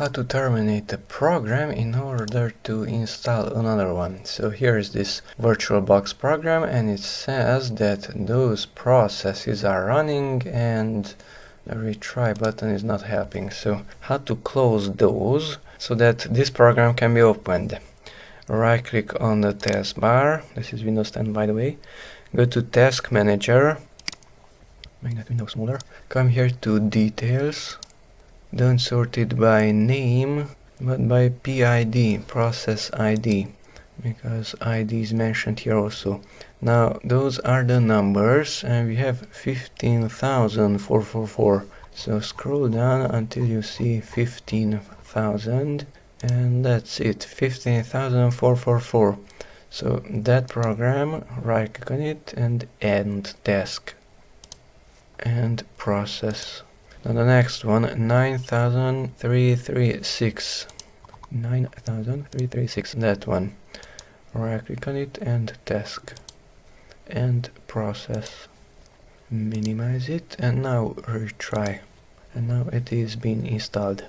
how to terminate the program in order to install another one. So here is this VirtualBox program, and it says that those processes are running and the retry button is not helping. So how to close those so that this program can be opened? Right click on the taskbar. This is Windows 10, by the way. Go to Task Manager, make that window smaller. Come here to Details. Don't sort it by name, but by PID, process ID, because ID is mentioned here also. Now those are the numbers, and we have 15,444. So scroll down until you see 15,000, and that's it, 15,444. So that program, right click on it and end task and process. Now the next one, 9,336. 9,336, that one. Right click on it and task and process. Minimize it and now retry. And now it is being installed.